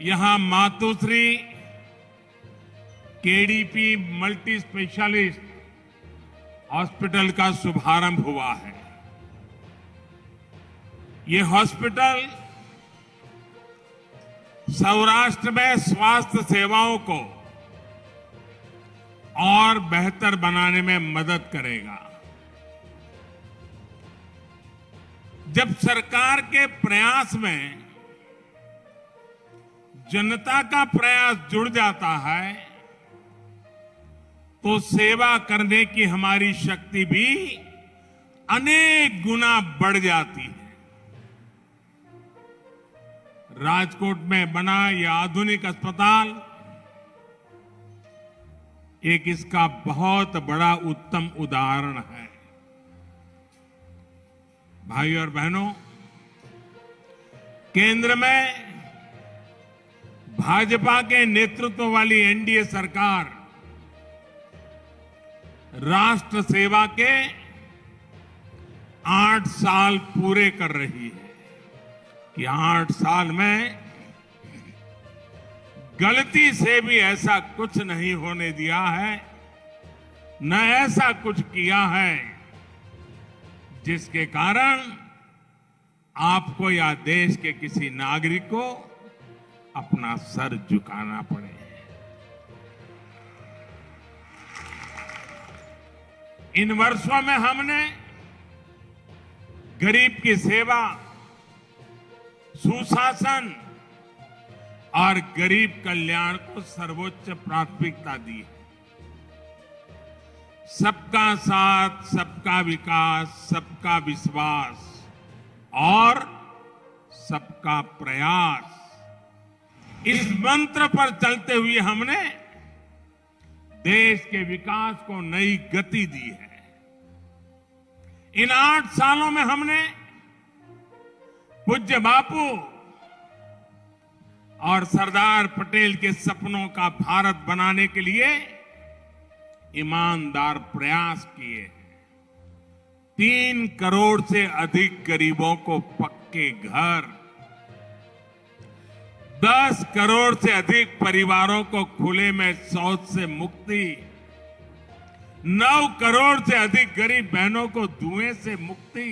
यहां Matoshri KDP multi specialist hospital का शुभारंभ हुआ है। ये हॉस्पिटल सौराष्ट्र में स्वास्थ्य सेवाओं को और बेहतर बनाने में मदद करेगा। जब सरकार के प्रयास में जनता का प्रयास जुड़ जाता है तो सेवा करने की हमारी शक्ति भी अनेक गुना बढ़ जाती है। राजकोट में बना यह आधुनिक अस्पताल एक इसका बहुत बड़ा उत्तम उदाहरण है। भाइयों और बहनों, केंद्र में भाजपा के नेतृत्व वाली एनडीए सरकार राष्ट्र सेवा के 8 साल पूरे कर रही है कि 8 साल में गलती से भी ऐसा कुछ नहीं होने दिया है, न ऐसा कुछ किया है जिसके कारण आपको या देश के किसी नागरिक को अपना सर झुकाना पड़े। इन वर्षों में हमने गरीब की सेवा, सुशासन और गरीब कल्याण को सर्वोच्च प्राथमिकता दी है। सबका साथ, सबका विकास, सबका विश्वास और सबका प्रयास, इस मंत्र पर चलते हुए हमने देश के विकास को नई गति दी है। इन 8 सालों में हमने पूज्य बापू और सरदार पटेल के सपनों का भारत बनाने के लिए ईमानदार प्रयास किए हैं। 3 करोड़ से अधिक गरीबों को पक्के घर, 10 करोड़ से अधिक परिवारों को खुले में शौच से मुक्ति, 9 करोड़ से अधिक गरीब बहनों को धुएं से मुक्ति,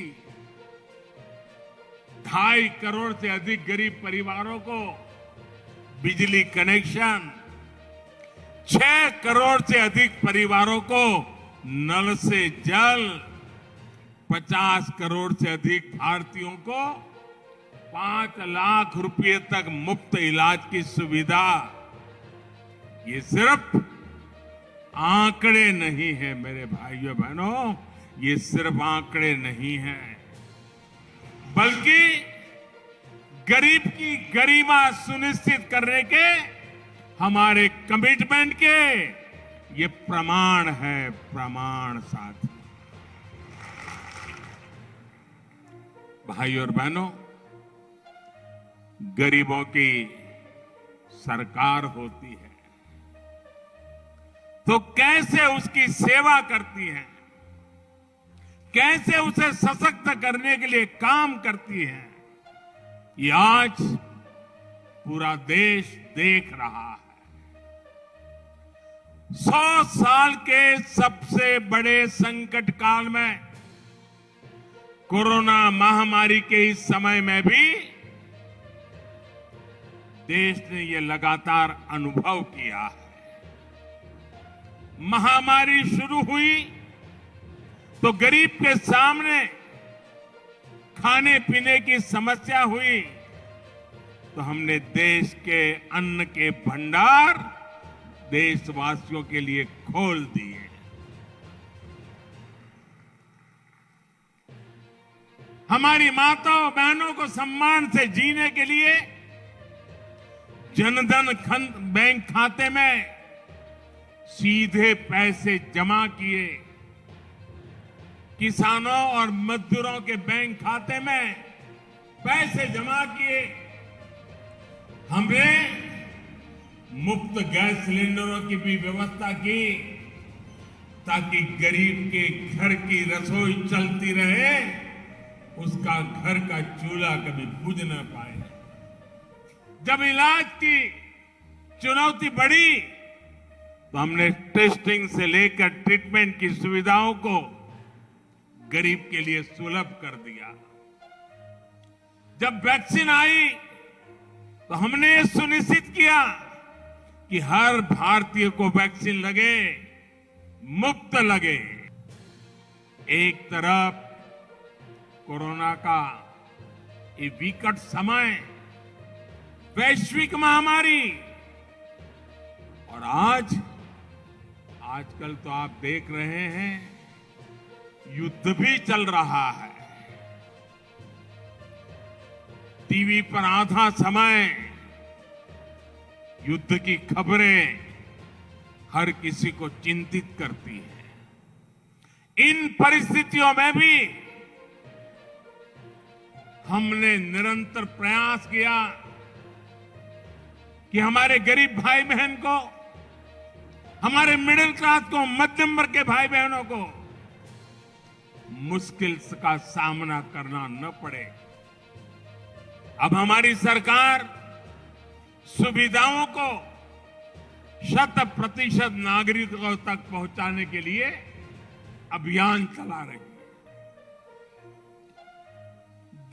2.5 करोड़ से अधिक गरीब परिवारों को बिजली कनेक्शन, 6 करोड़ से अधिक परिवारों को नल से जल, 50 करोड़ से अधिक भारतीयों को 5 लाख रुपए तक मुफ्त इलाज की सुविधा। ये सिर्फ आंकड़े नहीं है मेरे भाइयों बहनों, ये सिर्फ आंकड़े नहीं है, बल्कि गरीब की गरिमा सुनिश्चित करने के हमारे कमिटमेंट के ये प्रमाण है, प्रमाण साथी। भाइयों और बहनों, गरीबों की सरकार होती है तो कैसे उसकी सेवा करती है, कैसे उसे सशक्त करने के लिए काम करती है, ये आज पूरा देश देख रहा है। 100 साल के सबसे बड़े संकट काल में, कोरोना महामारी के इस समय में भी देश ने ये लगातार अनुभव किया है। महामारी शुरू हुई तो गरीब के सामने खाने पीने की समस्या हुई तो हमने देश के अन्न के भंडार देशवासियों के लिए खोल दिए। हमारी माताओं बहनों को सम्मान से जीने के लिए जनधन बैंक खाते में सीधे पैसे जमा किए, किसानों और मजदूरों के बैंक खाते में पैसे जमा किए। हमने मुफ्त गैस सिलेंडरों की भी व्यवस्था की ताकि गरीब के घर की रसोई चलती रहे, उसका घर का चूल्हा कभी बुझ न पाए। जब इलाज की चुनौती बढ़ी तो हमने टेस्टिंग से लेकर ट्रीटमेंट की सुविधाओं को गरीब के लिए सुलभ कर दिया। जब वैक्सीन आई तो हमने ये सुनिश्चित किया कि हर भारतीय को वैक्सीन लगे, मुफ्त लगे। एक तरफ कोरोना का ये विकट समय, वैश्विक महामारी, और आजकल तो आप देख रहे हैं युद्ध भी चल रहा है। टीवी पर आधा समय युद्ध की खबरें हर किसी को चिंतित करती हैं। इन परिस्थितियों में भी हमने निरंतर प्रयास किया कि हमारे गरीब भाई बहन को, हमारे मिडिल क्लास को, मध्यम वर्ग के भाई बहनों को मुश्किल का सामना करना न पड़े। अब हमारी सरकार सुविधाओं को 100% नागरिकों तक पहुंचाने के लिए अभियान चला रही है।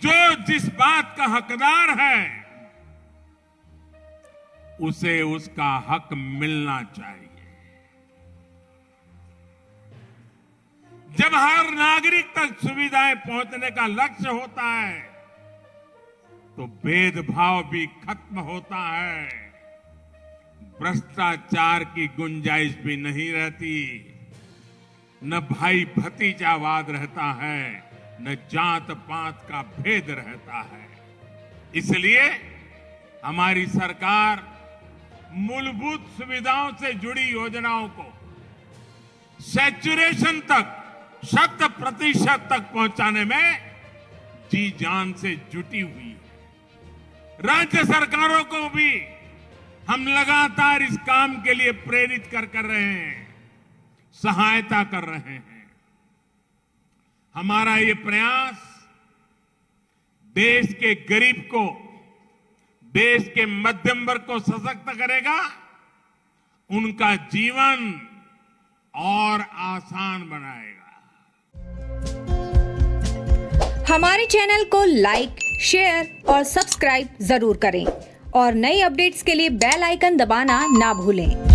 जो जिस बात का हकदार है उसे उसका हक मिलना चाहिए। जब हर नागरिक तक सुविधाएं पहुंचने का लक्ष्य होता है तो भेदभाव भी खत्म होता है, भ्रष्टाचार की गुंजाइश भी नहीं रहती, न भाई भतीजावाद रहता है, न जात पात का भेद रहता है। इसलिए हमारी सरकार मूलभूत सुविधाओं से जुड़ी योजनाओं को सैचुरेशन तक, 100% तक पहुंचाने में जी जान से जुटी हुई है। राज्य सरकारों को भी हम लगातार इस काम के लिए प्रेरित कर रहे हैं, सहायता कर रहे हैं। हमारा ये प्रयास देश के गरीब को, देश के मध्यम वर्ग को सशक्त करेगा, उनका जीवन और आसान बनाएगा। हमारे चैनल को लाइक, शेयर और सब्सक्राइब जरूर करें और नई अपडेट्स के लिए बेल आइकन दबाना ना भूलें।